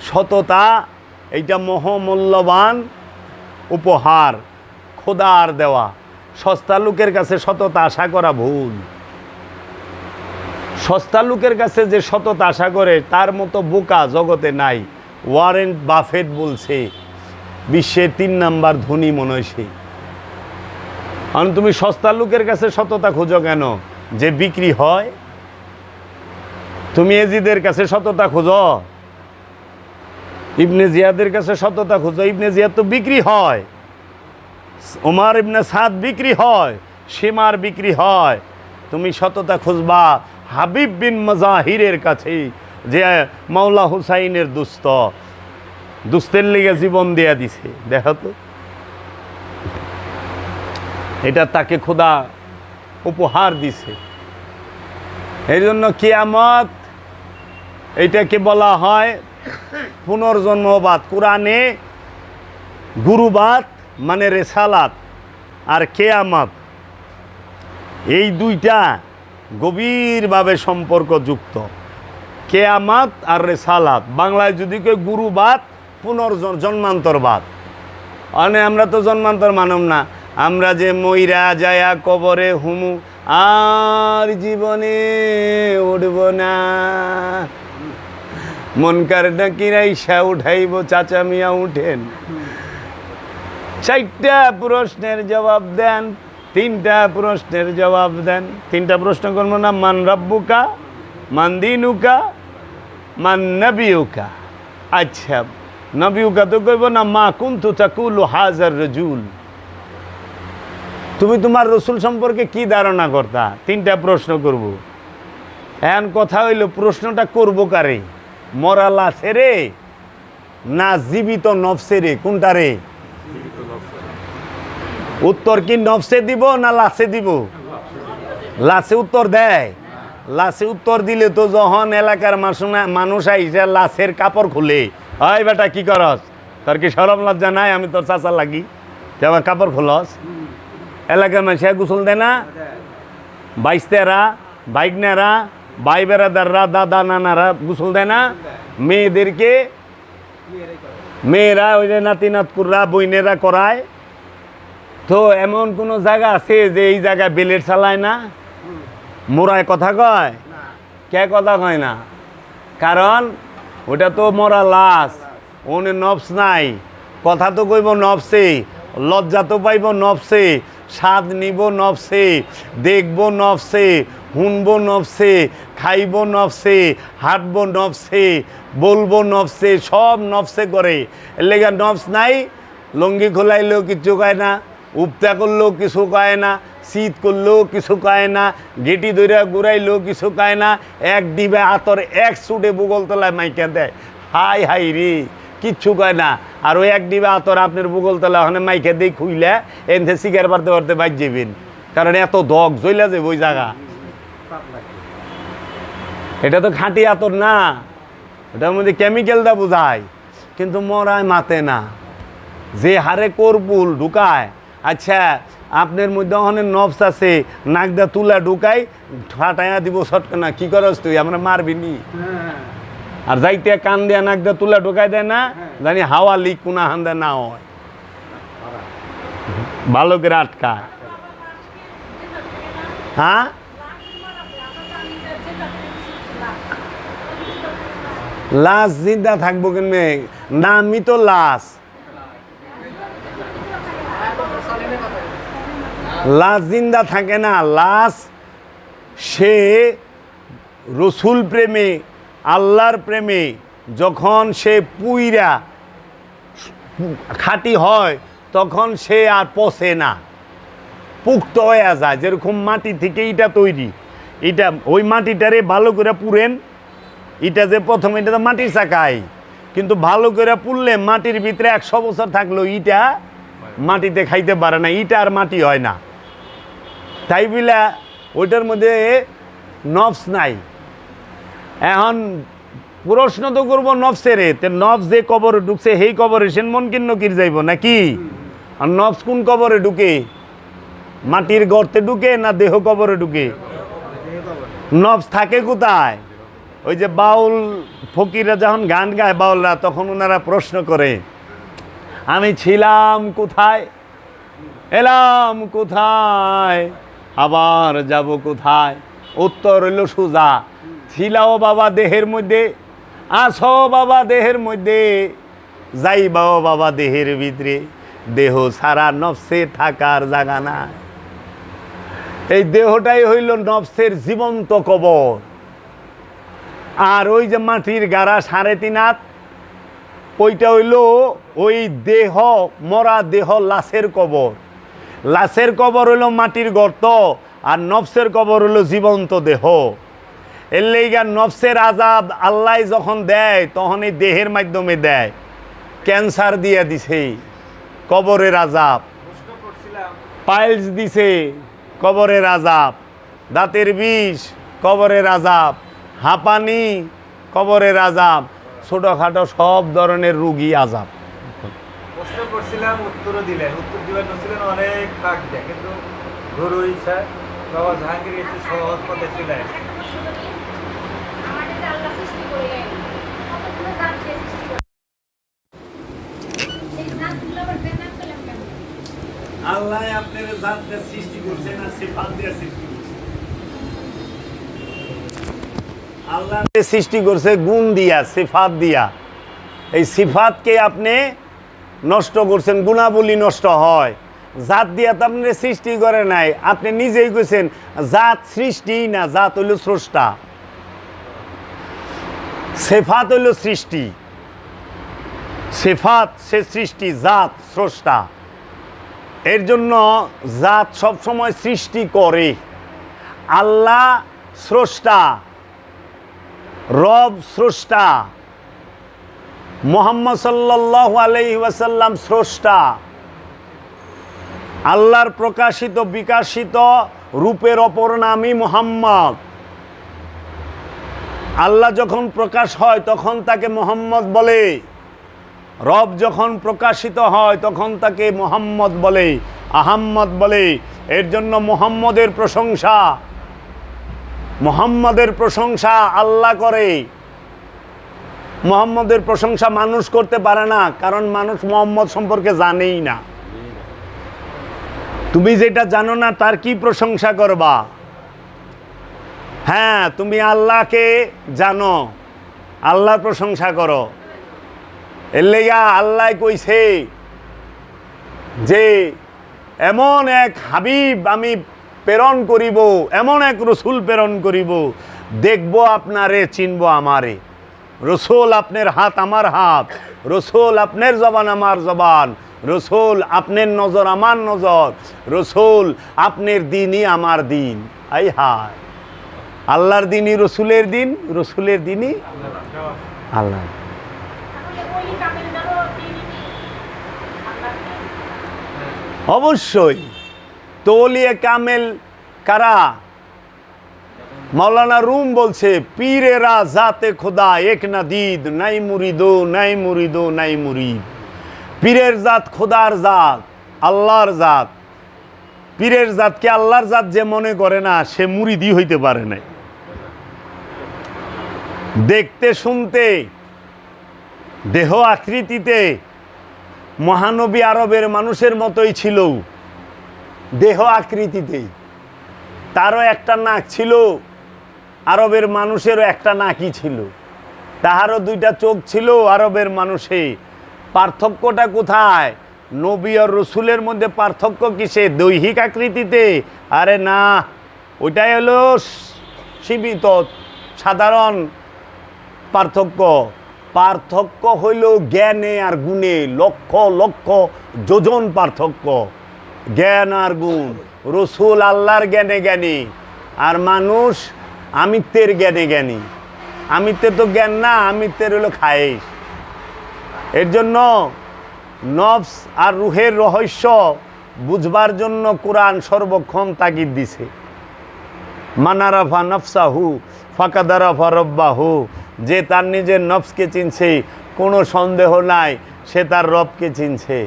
সততা এইটা মহামূল্যবান উপহার, খোদার দেওয়া। সস্তা লোকের কাছে সততা আশা করা ভুল। সস্তা লোকের কাছে যে সততা আশা করে তার মতো বোকা জগতে নাই। ওয়ারেন বাফেট বলছে বিশ্বের 3 নাম্বার ধনী মনীষী। কারণ তুমি সস্তা লোকের কাছে সততা খোঁজো কেন, যে বিক্রি হয়? তুমি এজিদের কাছে সততা খোঁজো, ইবনে জিয়াদের কাছে সততা খোঁজো। ইবনে জিয়াদ তো বিক্রি হয়, ওমর ইবনে সাদ বিক্রি হয়, সীমার বিক্রি হয়। তুমি সততা খুঁজবা হাবিব বিন মাজাহিরের কাছে, যে মাওলা হুসাইনের দুস্তের লিগে জীবন দেয়া দিছে। দেখো তো, এটা তাকে খোদা উপহার দিছে। এই জন্য কিয়ামত এইটাকে বলা হয় পুনর্জন্মবাদ। কোরআনে গুরুবাদ মানে রেসালাত, আর কিয়ামত, এই দুইটা গভীরভাবে সম্পর্কযুক্ত। কিয়ামত আর রেসালাত। বাংলায় যদি কেউ গুরুবাদ, জন্মান্তরবাদ। মানে আমরা তো জন্মান্তর মানব না, আমরা যে মইরা যায়া কবরে হুমু আর জীবনে উঠব না, মনকার ডাকিরাইসা উঠাইব চাচা মিয়া উঠেন। 4টা প্রশ্নের জবাব দেন, 3টা প্রশ্নের জবাব দেন। 3টা প্রশ্ন করবো না? মান রাব্বুকা, মান দিনুকা, মান নবিউকা। আচ্ছা, নবিউকা তো কইব না, মা কুনতু তাকুলু হাজার রাজুল, তুমি তোমার রসুল সম্পর্কে কি ধারণা করতা? 3টা প্রশ্ন করব। এখন কথা হইল, প্রশ্নটা করবো কারে? মরা লাশে রে না জীবিত নফসে রে? কোনটা রে? উত্তর কি নফসে দিব না লাশে দিব? লাশে উত্তর দেয়। লাশে উত্তর দিলে তো যখন এলাকার মানুষ আইসা লাশের কাপড় খুলে, ওই বেটা কি করস, তোর কি শরম লজ্জা নাই? আমি তোর চাচা লাগি, তুই আমার কাপড় খুলস? এলাকার মানুষ গোসল দেয় না? বাইস্তেরা, বাইকনেরা, ভাই বেড়াদাররা, দাদা নানারা গোসল দেয় না? মেয়েদেরকে, মেয়েরা ওই যে নাতি নাতকুররা, বইনেরা করায়। তো এমন কোন জায়গা আছে যে এই জায়গায় বেলেট চালায় না? মোরায় কথা কয়? কে কথা কয় না? কারণ ওটা তো মরা লাশ, ওনে নফস নাই। কথা তো কইব নফসে, লজ্জা তো পাইব নফসে, স্বাদ নিব নফসে, দেখব নফসে, শুনবো নফসে, খাইব নফসে, হাঁটবো নফসে, বলবো নফসে, সব নফসে করে। এর লেগে নফস নাই। লঙ্গি খোলাইলেও কিছু কয় না, উপতা করলেও কিছু কয় না, শীত করলেও কিছু কয় না, গেটি ধরে ঘুরাইলেও কিছু কয় না। এক ডিবে আতর এক সুটে বুগল তলায় মাইকা দেয়, হাই হাই রে, কিচ্ছু কয় না। আর ওই এক ডিবে আতর আপনার বুগল তলা ওখানে মাইকা দিয়ে খুইলে এনতে শিকার পারতে পারতে বাইর যাবেন, কারণ এত দগ জ্বলা যাবে ওই জায়গা। এটা তো খাঁটি আতর না, এটার মধ্যে কেমিক্যালটা বোঝায়, কিন্তু মরায় মাতে না। যে হারে করপুল ঢুকায়, আচ্ছা আপনার মধ্যে অনেক নফস আছে, নাকদা তুলা ঢুকাই ফাটাইয়া দিব সটকে না, কি করস তুই, আমরা মারবি নি? আর যাইতে কান দিয়া নাকদা তুলা ঢুকাই দেয় না, জানি হাওয়া লিক কোনা হান্দা না হয়, ভালো করে আটকায়। হ্যাঁ, লাশ জিন্দা থাকবো কেমনে? নামই তো লাশ। লাশ জিন্দা থাকে না। লাশ সে রসুল প্রেমে, আল্লাহর প্রেমে যখন সে পুইরা খাঁটি হয়, তখন সে আর পচে না, পুক্ত হয়ে যায়। যেরকম মাটি থেকে ইটা তৈরি, এটা ওই মাটিটারে ভালো করে পুরেন। এটা যে প্রথম, এটা তো মাটির চাকায়, কিন্তু ভালো করে পুড়লে মাটির ভিতরে 100 বছর থাকলেও ইটা মাটিতে খাইতে পারে না, ইটা আর মাটি হয় না। তাই বিলা ওইটার মধ্যে নফস নাই। এখন প্রশ্ন তো করবো নফসের, নফস যে কবরে ঢুকছে সেই কবরে সেন মন কিন্ন কির যাইব নাকি? আর নফস কোন কবরে ঢুকে? মাটির গর্তে ঢুকে না দেহ কবরে ঢুকে? নফস থাকে কোথায়? ওই যে বাউল ফকিররা যখন গান গায় বাউলরা, তখন ওনারা প্রশ্ন করে আমি ছিলাম কোথায়, এলাম কোথায়, আবার যাব কোথায়। উত্তর হইল সোজা, ছিলাও বাবা দেহের মধ্যে, আসো বাবা দেহের মধ্যে, যাইবাও বাবা দেহের ভিতরে, দেহ সারা নফসে থাকার জায়গা না। এই দেহটাই হইল নফসের জীবন্ত কবর। আর ওই যে মাটির গাড়া 3.5 হাত, ওইটা হইল ওই দেহ, মরা দেহ, লাশের কবর। লাশের কবর হইল মাটির গর্ত, আর নফসের কবর হইল জীবন্ত দেহ। এর লেগা নফসের আজাব আল্লাহ যখন দেয় তখন এই দেহের মাধ্যমে দেয়। ক্যান্সার দিয়ে দিছে, কবরের আজাব। পাইলস দিছে, কবরের আজাব। দাঁতের বিষ, কবরের আজাব। হাঁপানি, কবরের আজাব। ছোটখাটো সব ধরনের রুগী আজাব। প্রশ্ন করছিলাম, উত্তরও দিলেন। উত্তর দিবেন বলছিলেন অনেক ফাঁক দেয়, কিন্তু গরুর ইচ্ছা বাবা জাহাঙ্গীর একটু সহজ পথে চলে আসছে। আল্লাহ আপনার জাতকে সৃষ্টি করছে না সিফাত দিয়ে সৃষ্টি করছে? আল্লাহ সৃষ্টি করছে গুণ দিয়া, সিফাত দিয়া। এই সিফাতকে আপনি নষ্ট করছেন, গুণাবলী নষ্ট হয়। জাত দিয়া তো আপনি সৃষ্টি করে নাই, আপনি নিজেই কইছেন জাত সৃষ্টি না, জাত হইল স্রষ্টা। সিফাত হইল সৃষ্টি, সিফাত সে সৃষ্টি, জাত স্রষ্টা। এর জন্য জাত সবসময় সৃষ্টি করে। আল্লাহ স্রষ্টা, রব স্রষ্টা, মুহাম্মদ সাল্লাল্লাহু আলাইহি ওয়াসাল্লাম স্রষ্টা। আল্লাহর প্রকাশিত বিকাশিত রূপের অপর নামই মুহাম্মদ। আল্লাহ যখন প্রকাশ হয় তখন তাকে মুহাম্মদ বলে, রব যখন প্রকাশিত হয় তখন তাকে মুহাম্মদ বলে, আহাম্মদ বলে। এর জন্য মুহাম্মদের প্রশংসা, মুহাম্মদের প্রশংসা আল্লাহ করে। মুহাম্মদের প্রশংসা মানুষ করতে পারে না, কারণ মানুষ মুহাম্মদ সম্পর্কে জানেই না। তুমি যেটা জানো না তার কি প্রশংসা করবা? হ্যাঁ, তুমি আল্লাহকে জানো, আল্লাহর প্রশংসা করো। এর লেগা আল্লাহ কইছে যে এমন এক হাবিব আমি প্রেরণ করিব, এমন এক রসুল প্রেরণ করিব, দেখব আপনারে, চিনব আমারে। রসুল আপনার হাত আমার হাত, রসুল আপনার জবান আমার জবান, রসুল আপনার নজর আমার নজর, রসুল আপনার দিনই আমার দিন। আই হায়, আল্লাহর দিনই রসুলের দিন, রসুলের দিনই আল্লাহ। অবশ্যই। তো ওলিয়ে কামেল কারা? মৌলানা রুম বলছে পীরেরা জাতে খোদা এক না দিদ, নাই মুরিদো নাই মুরিদো নাই মুরিদ। পীরের জাত খোদার জাত, আল্লাহর জাত। পীরের জাতকে আল্লাহর জাত যে মনে করে না সে মুরিদই হইতে পারে না। দেখতে শুনতে দেহ আকৃতিতে মহানবী আরবের মানুষের মতোই ছিল, দেহ আকৃতিতেই। তারও একটা নাক ছিল, আরবের মানুষেরও একটা নাকই ছিল। তাহারও 2টা চোখ ছিল আরবের মানুষে। পার্থক্যটা কোথায়? নবী আর রসুলের মধ্যে পার্থক্য কিসে? দৈহিক আকৃতিতে? আরে না, ওইটাই হলো সীমিত সাধারণ পার্থক্য। পার্থক্য হইল জ্ঞানে আর গুণে, লক্ষ লক্ষ যোজন পার্থক্য। জ্ঞান আর গুণ। রসুল আল্লাহর জ্ঞানে জ্ঞানী, আর মানুষ আমিত্বের জ্ঞানে জ্ঞানী। আমিত্বের তো জ্ঞান না, আমিত্বের হলো খায়েশ। এর জন্য নফস আর রুহের রহস্য বুঝবার জন্য কোরআন সর্বক্ষণ তাগিদ দিছে। মানারাফা নফসাহু ফাকাদারাফা রব্বাহু। যে তার নিজের নফসকে চিনছে, কোনো সন্দেহ নাই সে তার রবকে চিনছে।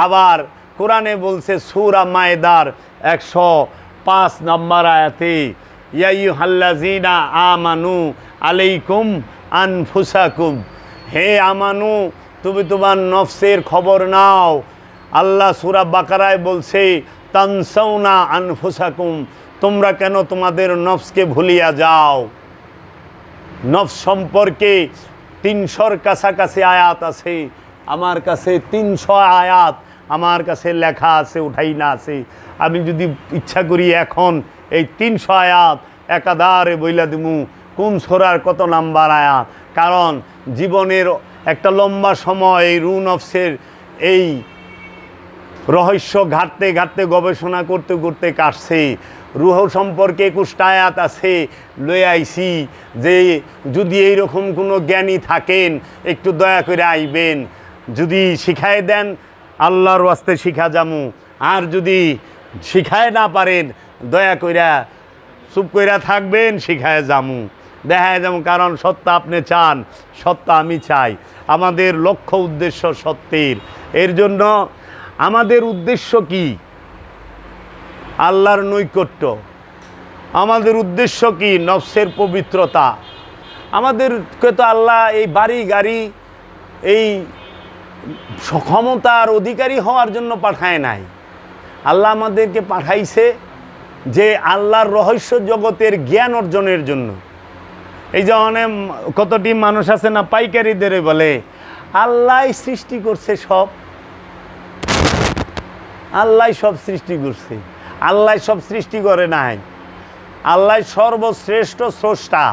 আবার কোরআনে বলছে সূরা মায়েদার 105 নম্বর আয়াতে, ইয়া আইয়ুহাল্লাযীনা আমানু আলাইকুম আনফুসাকুম, হে আমানু তুমি তোমার নফসের খবর নাও। আল্লাহ সূরা বাকারায় বলছে তানসাউনা আনফুসাকুম, তোমরা কেন তোমাদের নফসকে ভুলিয়া যাও। নফস সম্পর্কে 300-র কাছাকাছি আয়াত আছে, আমার কাছে 300 আয়াত আমার কাছে লেখা আছে, উঠাই না আছে। আমি যদি ইচ্ছা করি এখন এই 300 আয়াত একাধারে বইলা দিমু কোন সূরার কত নাম্বার আয়াত, কারণ জীবনের একটা লম্বা সময় এই রু নফসের এই রহস্য ঘাটতে ঘাটতে গবেষণা করতে করতে কাটছে। রুহ সম্পর্কে 21টা আয়াত আছে, লয়ে আইছি যে যদি এইরকম কোনো জ্ঞানী থাকেন একটু দয়া করে আইবেন, যদি শিখায় দেন আল্লাহর ওয়াস্তে শিখা যামু, আর যদি শিখায় না পারেন দয়া কইরা চুপ কইরা থাকবেন, শিখায় যামু, দেখায় যামু। কারণ সত্য আপনি চান, সত্য আমি চাই, আমাদের লক্ষ্য উদ্দেশ্য সত্যের। এর জন্য আমাদের উদ্দেশ্য কি? আল্লাহর নৈকট্য। আমাদের উদ্দেশ্য কি? নফসের পবিত্রতা। আমাদেরকে তো আল্লাহ এই বাড়ি গাড়ি এই ক্ষমতার অধিকারী হওয়ার জন্য পাঠায় নাই। আল্লাহ আমাদেরকে পাঠাইছে যে আল্লাহর রহস্য জগতের জ্ঞান অর্জনের জন্য। এই যে অনেক কতটি মানুষ আছে না পাইকারিদের বলে আল্লাহ সৃষ্টি করছে সব, আল্লাহ সব সৃষ্টি করছে। আল্লাহ সব সৃষ্টি করে নাই, আল্লাহ সর্বশ্রেষ্ঠ স্রষ্টা,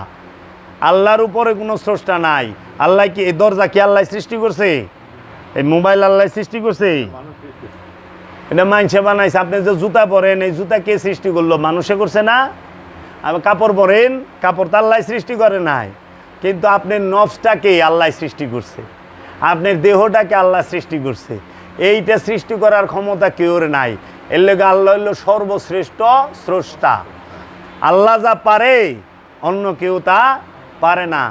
আল্লাহর উপরে কোনো স্রষ্টা নাই। আল্লাহ কি এই দরজা কি আল্লাহ সৃষ্টি করছে? এই মোবাইল আল্লাহ সৃষ্টি করছে? এটা মানুষে বানাইছে। আপনি যে জুতা পরেন এই জুতা কে সৃষ্টি করলো? মানুষে করছে না? আপনি কাপড় পরেন, কাপড় তো আল্লাহ সৃষ্টি করে নাই। কিন্তু আপনার নফসটাকে আল্লাহ সৃষ্টি করছে, আপনার দেহটাকে আল্লাহ সৃষ্টি করছে। এইটা সৃষ্টি করার ক্ষমতা কেউর নাই। এর লেগে আল্লাহ হইল সর্বশ্রেষ্ঠ স্রষ্টা। আল্লাহ যা পারে অন্য কেউ তা পারে না।